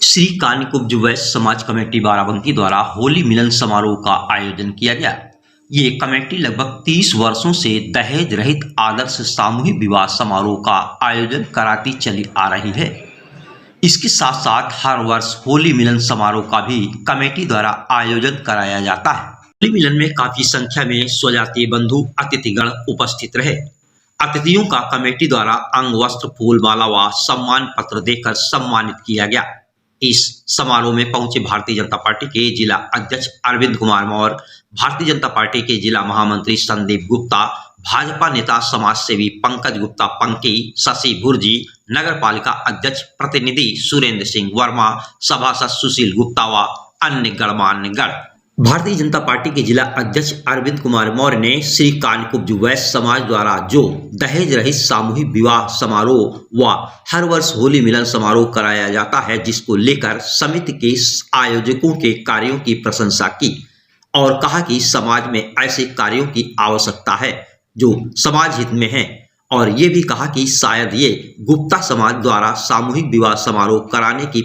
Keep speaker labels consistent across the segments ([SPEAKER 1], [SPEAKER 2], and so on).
[SPEAKER 1] श्री कानिकुब्ज वैश्य समाज कमेटी बाराबंकी द्वारा होली मिलन समारोह का आयोजन किया गया। ये कमेटी लगभग 30 वर्षों से दहेज रहित आदर्श सामूहिक विवाह समारोह का आयोजन कराती चली आ रही है। इसके साथ साथ हर वर्ष होली मिलन समारोह का भी कमेटी द्वारा आयोजन कराया जाता है। होली मिलन में काफी संख्या में स्वजातीय बंधु अतिथिगण उपस्थित रहे। अतिथियों का कमेटी द्वारा अंग वस्त्र फूल माला व सम्मान पत्र देकर सम्मानित किया गया। इस समारोह में पहुंचे भारतीय जनता पार्टी के जिला अध्यक्ष अरविंद कुमार मौर्य, भारतीय जनता पार्टी के जिला महामंत्री संदीप गुप्ता, भाजपा नेता समाज सेवी पंकज गुप्ता पंकी, शशि भुर्जी, नगर पालिका अध्यक्ष प्रतिनिधि सुरेंद्र सिंह वर्मा, सभासद सुशील गुप्ता व अन्य गणमान्य गण। भारतीय जनता पार्टी के जिला अध्यक्ष अरविंद कुमार मौर्य ने श्री कानिकुब्ज वैश्य समाज द्वारा जो दहेज रहित सामूहिक विवाह समारोह व हर वर्ष होली मिलन समारोह कराया जाता है, जिसको लेकर समिति के आयोजकों के कार्यों की प्रशंसा की और कहा कि समाज में ऐसे कार्यों की आवश्यकता है जो समाज हित में है, और ये भी कहा कि शायद ये गुप्ता समाज द्वारा सामूहिक विवाह समारोह कराने की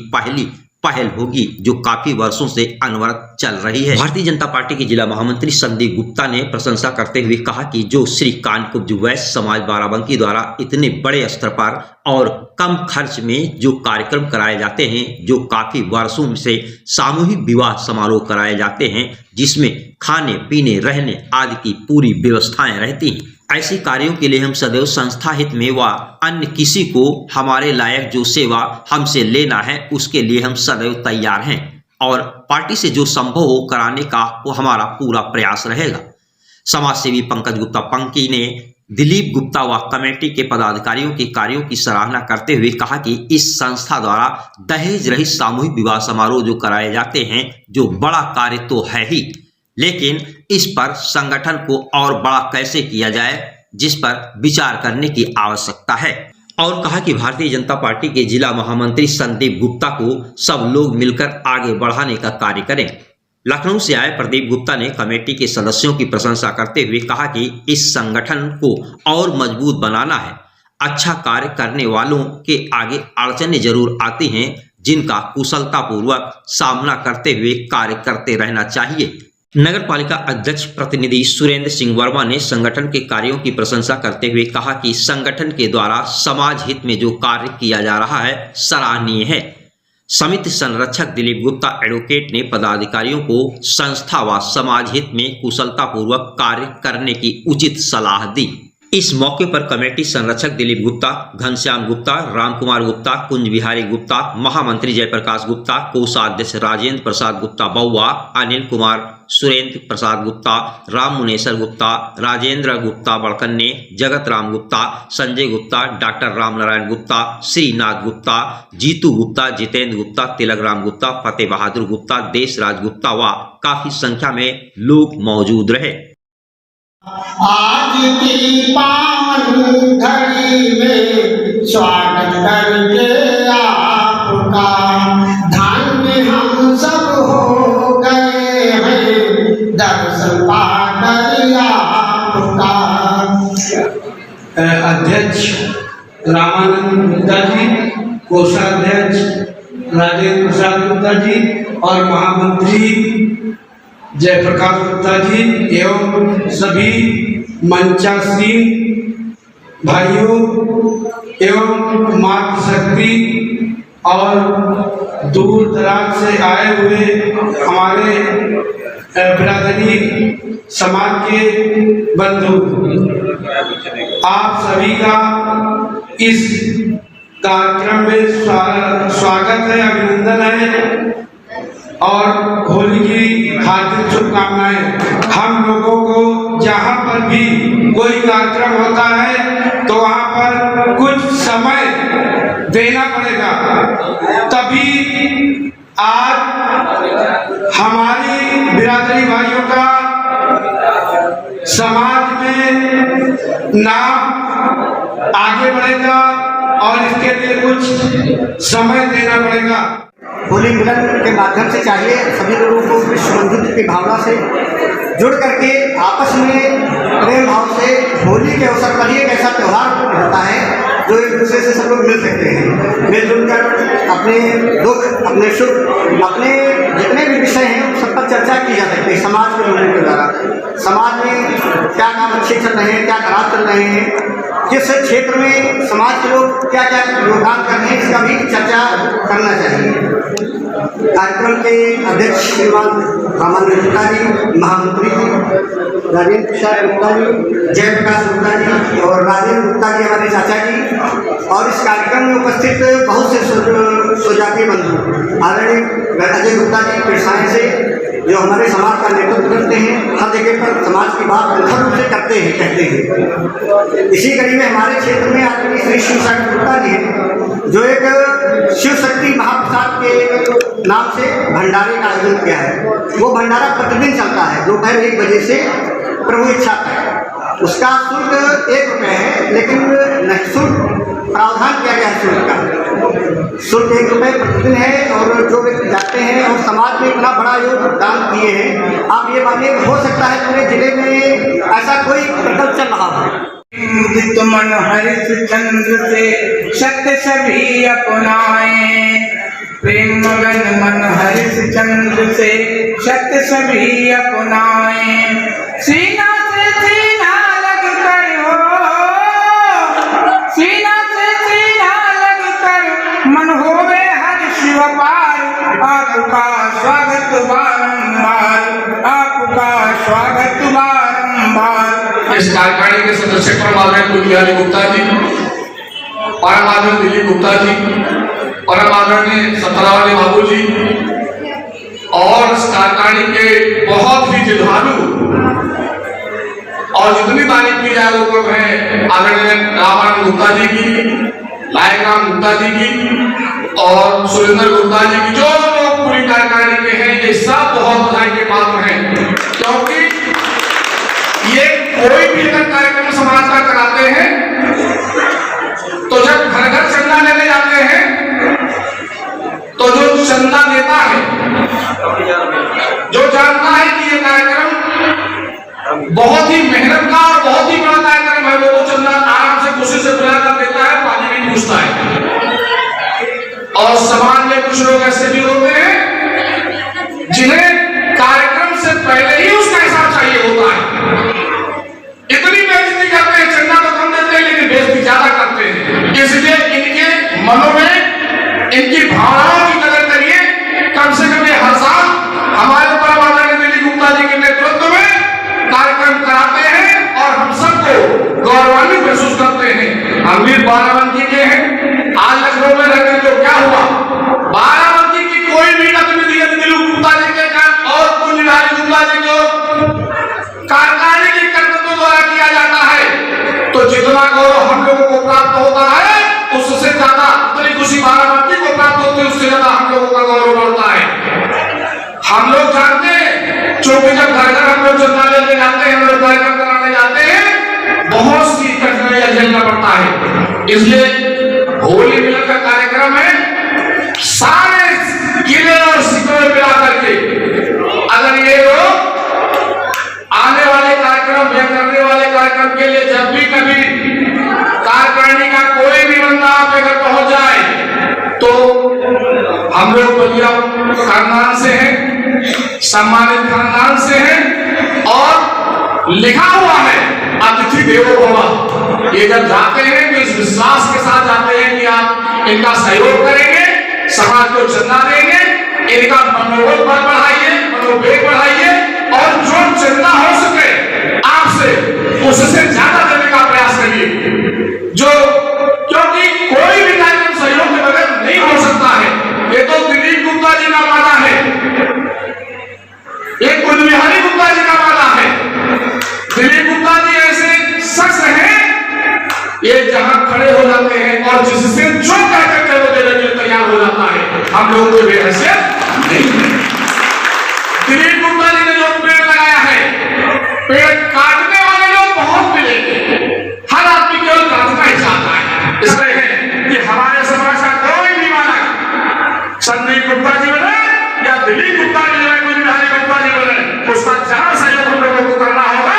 [SPEAKER 1] पहल होगी जो काफी वर्षों से अनवरत चल रही है। भारतीय जनता पार्टी के जिला महामंत्री संदीप गुप्ता ने प्रशंसा करते हुए कहा कि जो श्री कानिकुब्ज वैश्य समाज बाराबंकी द्वारा इतने बड़े स्तर पर और कम खर्च में जो कार्यक्रम कराए जाते हैं, जो काफी वर्षों से सामूहिक विवाह समारोह कराए जाते हैं, जिसमें खाने पीने रहने आदि की पूरी व्यवस्थाएं रहती हैं, ऐसे कार्यों के लिए हम सदैव संस्था हित में व अन्य किसी को हमारे लायक जो सेवा हमसे लेना है उसके लिए हम सदैव तैयार हैं और पार्टी से जो संभव हो कराने का वो हमारा पूरा प्रयास रहेगा। समाज सेवी पंकज गुप्ता पंकी ने दिलीप गुप्ता व कमेटी के पदाधिकारियों के कार्यों की सराहना करते हुए कहा कि इस संस्था द्वारा दहेज रहित सामूहिक विवाह समारोह जो कराए जाते हैं, जो बड़ा कार्य तो है ही, लेकिन इस पर संगठन को और बड़ा कैसे किया जाए, जिस पर विचार करने की आवश्यकता है। और कहा कि भारतीय जनता पार्टी के जिला महामंत्री संदीप गुप्ता को सब लोग मिलकर आगे बढ़ाने का कार्य करें। लखनऊ से आए प्रदीप गुप्ता ने कमेटी के सदस्यों की प्रशंसा करते हुए कहा कि इस संगठन को और मजबूत बनाना है। अच्छा कार्य करने वालों के आगे अड़चनें जरूर आती हैं, जिनका कुशलतापूर्वक सामना करते हुए कार्य करते रहना चाहिए। नगर पालिका अध्यक्ष प्रतिनिधि सुरेंद्र सिंह वर्मा ने संगठन के कार्यों की प्रशंसा करते हुए कहा कि संगठन के द्वारा समाज हित में जो कार्य किया जा रहा है सराहनीय है। समिति संरक्षक दिलीप गुप्ता एडवोकेट ने पदाधिकारियों को संस्था व समाज हित में कुशलतापूर्वक कार्य करने की उचित सलाह दी। इस मौके पर कमेटी संरक्षक दिलीप गुप्ता, घनश्याम गुप्ता, रामकुमार गुप्ता, कुंज बिहारी गुप्ता, महामंत्री जयप्रकाश गुप्ता, कोषाध्यक्ष राजेंद्र प्रसाद गुप्ता बउआ, अनिल कुमार, सुरेंद्र प्रसाद गुप्ता, राम मुनेश्वर गुप्ता, राजेंद्र गुप्ता बड़कन्ने, जगत राम गुप्ता, संजय गुप्ता, डॉक्टर राम नारायण गुप्ता, श्रीनाथ गुप्ता, जीतू गुप्ता, जितेंद्र गुप्ता, तिलक राम गुप्ता, फतेह बहादुर गुप्ता, देशराज गुप्ता व काफी संख्या में लोग मौजूद रहे।
[SPEAKER 2] आज की पावन घड़ी में स्वागत करके आपका धन्य हम सब हो गए हैं, दर्शन पाकर आपका।
[SPEAKER 3] अध्यक्ष रामानंद गुप्ता जी, कोषाध्यक्ष राजेंद्र प्रसाद गुप्ता जी और महामंत्री जयप्रकाश गुप्ता जी एवं सभी मंचासीन भाइयों एवं मातृशक्ति और दूर दराज से आए हुए हमारे बिरादरी समाज के बंधु, आप सभी का इस कार्यक्रम में स्वागत है, अभिनंदन है और होली की हार्दिक शुभकामनाएं। हम लोगों को जहाँ पर भी कोई कार्यक्रम होता है तो वहाँ पर कुछ समय देना पड़ेगा, तभी आज हमारी बिरादरी भाइयों का समाज में नाम आगे बढ़ेगा और इसके लिए कुछ समय देना पड़ेगा।
[SPEAKER 4] होली मिलन के माध्यम से चाहिए सभी लोगों को विश्व बंधुत्व की भावना से जुड़ करके आपस में प्रेम भाव से होली के अवसर पर ही एक ऐसा त्यौहार होता है जो एक दूसरे से सब लोग मिल सकते हैं, मिलजुल कर अपने दुख निःशुल्क अपने जितने भी विषय हैं उन सब पर चर्चा की जा सकती है समाज के लोगों के द्वारा। समाज में क्या काम अच्छे चल रहे हैं, क्या खराब चल रहे हैं, किस क्षेत्र में समाज के लोग क्या क्या योगदान कर रहे हैं, इसका भी चर्चा करना चाहिए। कार्यक्रम के अध्यक्ष श्रीमान रामानंद गुप्ता जी, महामंत्री जी राजेंद्र प्रसाद गुप्ता जी, जयप्रकाश गुप्ता जी और राजेंद्र गुप्ता जी हमारे चाचा जी, और इस कार्यक्रम में उपस्थित बहुत से स्वजातीय बंधु आदरणीय अजय गुप्ता जी पेशाएं से जो हमारे समाज का नेतृत्व करते हैं, हर जगह पर समाज की बात प्रखर रूप से करते हैं, कहते हैं। इसी कड़ी में हमारे क्षेत्र में आदरणीय श्री शिव शक्ति गुप्ता जी हैं, जो एक शिव शक्ति महाप्रसाद के नाम से भंडारे का आयोजन किया है। वो भंडारा प्रतिदिन चलता है दोपहर 1 बजे से प्रभु इच्छा तक। उसका शुल्क 1 रुपये है, लेकिन निःशुल्क प्रावधान किया गया है शुल्क का। शुल्क 1 रुपये प्रतिदिन है, और जो व्यक्ति जाते हैं और समाज में इतना बड़ा योगदान दिए हैं, आप ये मानिए हो सकता है पूरे जिले में ऐसा कोई प्रकल्प चल रहा हो।
[SPEAKER 5] मुदित मन हरिश्चंद्र से सत्य सभी अपनाए, प्रेम मगन मन हरिश्चंद्र से सत्य सभी अपनाए। सीना से सीना लग कर हो, सीना से सीना लग कर मन होवे हर शिव पार। आपका स्वागत बारंबार, आपका स्वागत बारंबार।
[SPEAKER 3] इस कार्यकारिणी के सदस्य परम आदरणीय कुल बिहारी गुप्ता जी, परम आदरणीय दिलीप गुप्ता जी, परम आदरणीय सतरावली बाबू जी, और इस कार्यकारिणी के बहुत ही जुझारू और जितनी तारीफ की जाए वो कम है आदरणीय रामानंद गुप्ता जी की, लायक राम गुप्ता जी की और सुरेंद्र गुप्ता जी की, जो लोग पूरी कार्यकारिणी के हैं, ये सब बहुत बधाई के पात्र हैं। क्योंकि ये कोई भी अगर कार्यक्रम समाज का कराते हैं तो जब घर घर चंदा लेने जाते हैं तो जो चंदा देता है, जो जानता है कि ये कार्यक्रम बहुत ही मेहनत का और बहुत ही बड़ा कार्यक्रम है, वो तो चंदा आराम से खुशी से बुला कर देता है, पानी नहीं पूछता है। और समाज में कुछ लोग ऐसे भी होते हैं जिन्हें कार्यक्रम से पहले ही उसका हिसाब चाहिए होता है। इतनी बेइज्जती करते हैं, चंदा तो कम देते हैं लेकिन बेइज्जती ज्यादा करते हैं। इसलिए इनके मनों में इनकी भावनाओं की कदर करिए। कम से कम ये हर साल हमारे परम आदरणीय दिलीप गुप्ता जी के नेतृत्व में कार्यक्रम कराते हैं और हम सबको गौरवान्वित महसूस करते हैं। हम भी बाराबंकी के हैं। आज लखनऊ में रहकर जो क्या हुआ, बाराबंकी की कोई भी गतिविधि दिलीप गुप्ता जी के और कुल बिहारी गुप्ता जी को कार्यकारिणी के कर्तव्य द्वारा किया जाता है, तो जितना गौरव हम लोगों को प्राप्त होता है उससे ज्यादा उतनी खुशी बाराबंकी को प्राप्त होती है, उससे ज्यादा हम लोगों का गौरव बढ़ता है। हम लोग जानते हैं, चूंकि जब घर घर हम लोग चंदा लेने जाते हैं, हम लोग कार्यक्रम कराने जाते हैं, बहुत सी कठिनाइयां झेलना पड़ता है। इसलिए होली मिलन का कार्यक्रम है, सारे किले और सिकोड़े मिला करके अगर ये लोग आने वाले कार्यक्रम या करने वाले कार्यक्रम के लिए जब भी कभी कार्यकारिणी का कोई भी बंदा आपके घर पहुंच जाए तो हम लोग बलिया खानदान से हैं, सम्मानित खानदान से हैं, और लिखा हुआ है अतिथि देवो भव। ये जब जाते हैं तो इस विश्वास के साथ जाते हैं कि आप इनका सहयोग करेंगे, समाज को चंदा देंगे, इनका मनोबल बढ़ाइए, मनोवेग बढ़ाइए, और जो चंदा हो सके आपसे उससे ज्यादा देने का प्रयास करिए। जो क्योंकि कोई भी कार्यक्रम सहयोग के बगैर नहीं हो सकता है। ये तो दिलीप गुप्ता जी का वादा है, ये कुल बिहारी गुप्ता जी का वादा है। दिलीप गुप्ता जी ऐसे शख्स हैं, ये जहां खड़े हो जाते हैं और जिससे जो कहते वो देने के लिए तैयार हो जाता है। हम लोगों को बेहैसियत नहीं है। दिलीप गुप्ता जी ने जो पेड़ लगाया है, पेड़ काटने वाले लोग बहुत मिलेंगे, हर आदमी केवल काटना ही चाहता है। इसलिए है कि हमारे समाज का कोई भी मानक संदीप गुप्ता जी बने या दिलीप गुप्ता जी बने, कुल बिहारी गुप्ता जी बने, उसका जहां सहयोग हम लोगों को करना होगा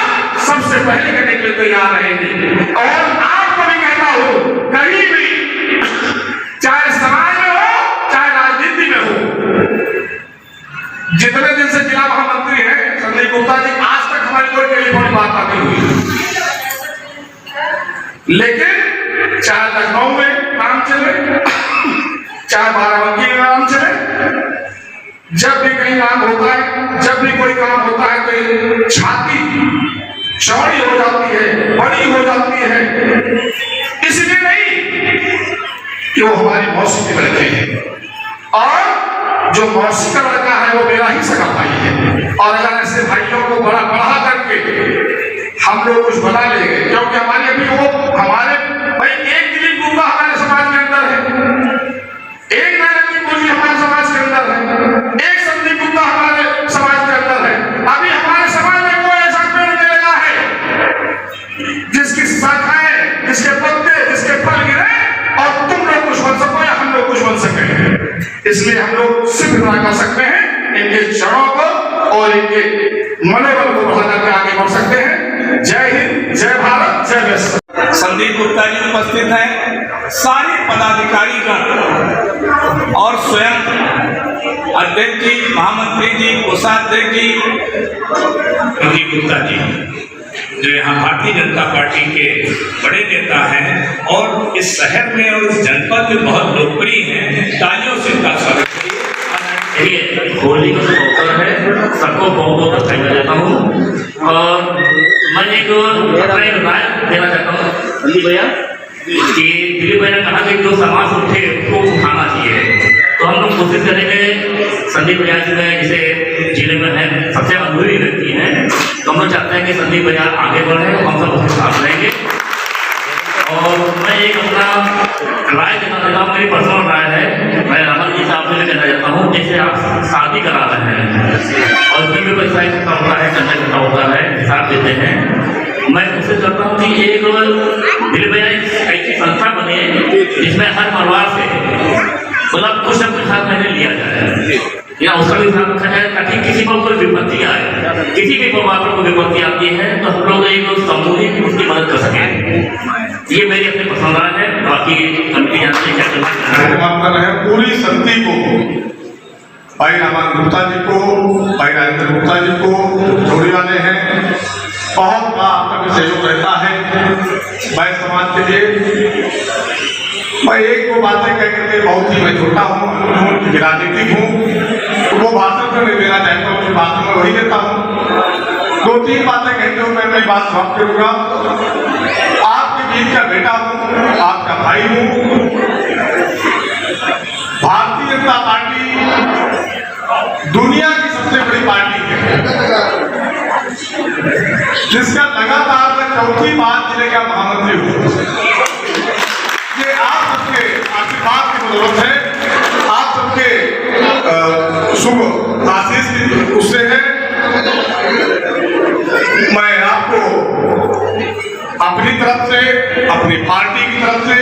[SPEAKER 3] सबसे पहले करने के लिए तैयार रहेंगे। और आपको भी कहता हूं, कहीं भी चाहे समाज में हो चाहे राजनीति में हो, जितने दिन से जिला महामंत्री हैं संदीप गुप्ता जी, आज तक हमारी कोई टेलीफोन बात नहीं हुई। लेकिन चाहे लखनऊ में काम चले, चाहे बाराबंकी में काम चले, जब भी कहीं काम होता है, जब भी कोई काम होता है तो छाती चौड़ी हो जाती है, बड़ी हो जाती है। इसलिए नहीं कि वो हमारी मौसी के लड़के हैं, और जो मौसी का लड़का है वो मेरा ही सगा भाई है। और अगर ऐसे भाइयों को बड़ा बढ़ा करके हम लोग कुछ बना लेंगे, क्योंकि हमारे अभी वो हमारे भाई एक दिलीप गुप्ता हमारे समाज के अंदर है, एक नरेंद्र मोदी हमारे समाज के अंदर है, एक संदीप गुप्ता हमारे समाज के अंदर है। अभी हमारे समाज में कोई ऐसा पेड़ नहीं लगा है जिसकी शाखाएं, जिसके पत्ते, जिसके फल गिरे और तुम लोग कुछ बन सको या हम लोग कुछ बन सके। इसलिए हम लोग सिद्ध ना कर सकते हैं इनके जड़ों को और इनके मनोबल को बढ़ा करके आगे बढ़ सकते हैं। जय हिंद, जय भारत, जय विश्व।
[SPEAKER 5] संदीप गुप्ता जी उपस्थित हैं, सारे पदाधिकारीगण और स्वयं अध्यक्ष जी, महामंत्री जी, कोषाध्यक्ष जी,
[SPEAKER 6] संदीप गुप्ता जी जो यहाँ भारतीय जनता पार्टी के बड़े नेता हैं और इस शहर में और इस जनपद में बहुत लोकप्रिय हैं। तालियों से उनका स्वागत करिए।
[SPEAKER 7] होली का अवसर है, सबको बहुत बहुत बधाई देता हूँ। और मैं एक अपना एक राय देना चाहता हूँ संदीप भैया, कि दिलीप भैया ने कहा कि जो समाज उठे उसको उठाना चाहिए। तो हम लोग कोशिश करेंगे संदीप भैया जी में जिसे जिले में है सबसे अनुभवी व्यक्ति हैं, तो हम लोग चाहते हैं कि संदीप भैया आगे बढ़े, हम सब उसके साथ रहेंगे। और मैं एक अपना राय देना चाहता हूँ, मेरी पर्सनल राय है। मैं रामन जी से आपसे कहना चाहता हूँ, जैसे आप शादी करा रहे हैं और उसमें भी पैसा इकट्ठा होता है, करना इकट्ठा होता है, हिसाब देते हैं। मैं कोशिश करता हूँ कि एक दिलीप भैया ऐसी संस्था बने जिसमें हर परिवार से मतलब कुछ न कुछ हर महीने लिया जाए या उसका भी ध्यान रखा जाए, ताकि किसी पर कोई विपत्ति आए, किसी भी परिवार पर कोई विपत्ति आती है तो हम लोग एक सामूहिक उसकी मदद कर सकें। ये मेरी अपनी पसंद राय है। बाकी कमिटी जानते हैं क्या करना
[SPEAKER 3] है। पूरी समिति को, भाई रामन गुप्ता जी को, भाई राजेंद्र गुप्ता जी को, जोड़ी वाले हैं, बहुत बड़ा आपका भी सहयोग रहता है भाई समाज के लिए। मैं एक दो बातें कह करके, बहुत ही मैं छोटा हूँ, राजनीतिक हूँ, तो वो भाषण तो नहीं देना चाहता हूँ, भाषण में वही देता हूँ। दो तीन बातें कहते हुए मैं मेरी बात समाप्त करूँगा। आपके बीच का बेटा हूँ, आपका भाई हूँ। भारतीय जनता पार्टी दुनिया की सबसे बड़ी पार्टी है, जिसका लगातार मैं चौथी बार जिले का महामंत्री हूँ। ये आप सबके आशीर्वाद की बदौलत है, आप सबके शुभ आशीष की उससे है। मैं आपको अपनी तरफ से, अपनी पार्टी की तरफ से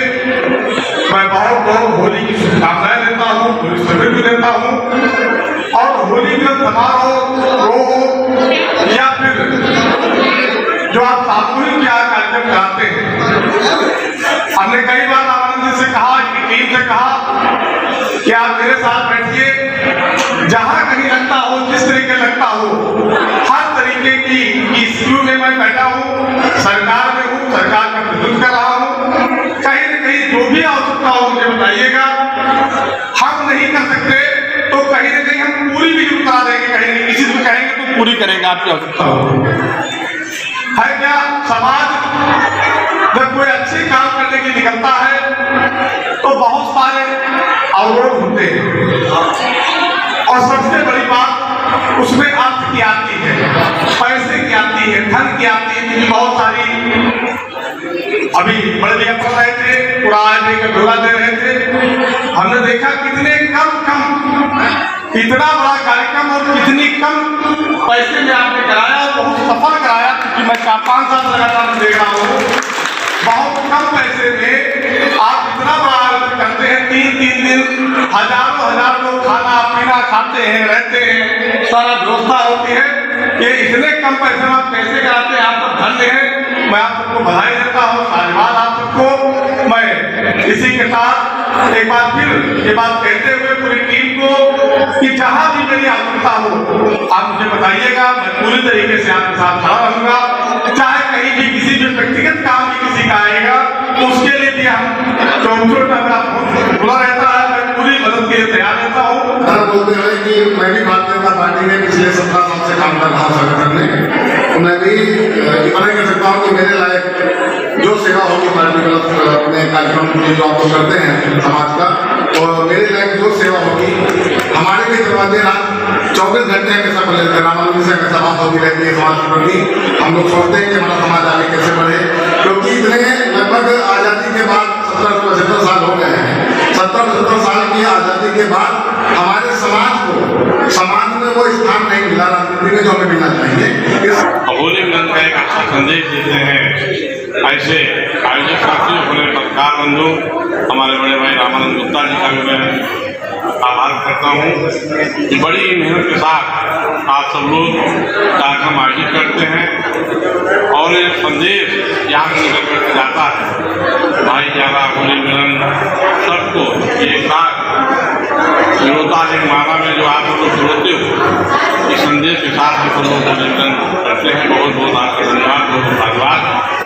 [SPEAKER 3] मैं बहुत बहुत होली की शुभकामनाएं देता हूँ, होली सभी को देता हूँ। और होली का समारोह हो या फिर जो आप सामूहिक क्या कार्यक्रम कराते हैं, हमने कई बार आनंद जी से कहा, टीम से कहा कि आप मेरे साथ बैठिए, जहां कहीं लगता हो, जिस तरीके लगता हो, हर तरीके की इश्यू में मैं बैठा हूँ, सरकार में हूँ, सरकार का प्रतिनिधित्व कर रहा हूँ। कहीं न कहीं जो भी आवश्यकता हो मुझे बताइएगा। हम नहीं कर सकते तो कहीं न कहीं हम पूरी भी करा देंगे, कहीं न किसी से कहेंगे तो पूरी करेंगे आपकी आवश्यकता हो। है क्या, समाज जब कोई अच्छे काम करने की निकलता है तो बहुत सारे अवरोध होते हैं, और सबसे बड़ी बात उसमें अर्थ की आती है, पैसे की आती है, धन की आती है, क्योंकि बहुत सारी अभी बड़े भैया पढ़ रहे थे, पुराने का ब्यौरा दे रहे थे। हमने देखा कितने कम इतना बड़ा कार्यक्रम और कितनी कम पैसे में आपने कराया, और बहुत सफल कराया, क्योंकि मैं 4-5 साल लगातार देख रहा हूँ। बहुत कम पैसे में आप इतना बड़ा आयोजन करते हैं, 3-3 दिन हजारों लोग खाना पीना खाते हैं, रहते हैं, सारा व्यवस्था होती है। ये इतने कम पैसे में आप कैसे कराते हैं, आप सब धन्य हैं। मैं आप सबको बधाई देता हूँ, धन्यवाद आप सबको। मैं इसी के साथ एक बार फिर ये बात कहते हुए पूरी टीम को
[SPEAKER 8] कि जहां भी मेरी आवश्यकता हो आप मुझे बताइएगा, मैं पूरी तरीके से आपके साथ खड़ा रहूंगा। चाहे कहीं भी किसी भी व्यक्तिगत काम भी किसी का आएगा तो उसके लिए भी हम 24 घंटा खुला रहता है, मैं पूरी मदद के लिए तैयार रहता हूँ।
[SPEAKER 9] बोलते हैं कि मैं भी भारतीय जनता पार्टी में पिछले 17 साल से काम कर रहा हूँ संगठन में, तो मैं भी इतना ही कह सकता हूँ कि मेरे लायक जो सेवा होगी पार्टी मतलब अपने कार्यक्रम जो आप लोग करते हैं समाज का, और मेरे लायक जो सेवा होगी हमारे भी दरवाजे रात 24 घंटे हमेशा खुले रहते हैं। रामानंद से हमेशा बात होती रहती है समाज के प्रति। हम लोग सोचते हैं कि हमारा समाज आगे कैसे बढ़े, क्योंकि इतने लगभग आज़ादी के बाद 70 साल हो गए हैं। 70 साल की आज़ादी के बाद हमारे समाज में वो स्थान नहीं मिला राजनीति में जो हमें मिलना चाहिए।
[SPEAKER 8] होली मिलन का एक अच्छा संदेश देते हैं ऐसे आयोजक साथियों अपने पत्रकार बंधु हमारे बड़े भाई रामानंद गुप्ता जी का भी मैं आभार करता हूँ। बड़ी मेहनत के साथ आप सब लोग कार्यक्रम आयोजित करते हैं और ये संदेश यहाँ से निकल कर जाता है भाईचारा, होली मिलन, सबको एक साथ विरोधा एक माला में जो आप लोग जोड़ते हो, इस संदेश के साथ हम सब लोग होली मिलन करते हैं। बहुत बहुत आपका धन्यवाद, बहुत धन्यवाद।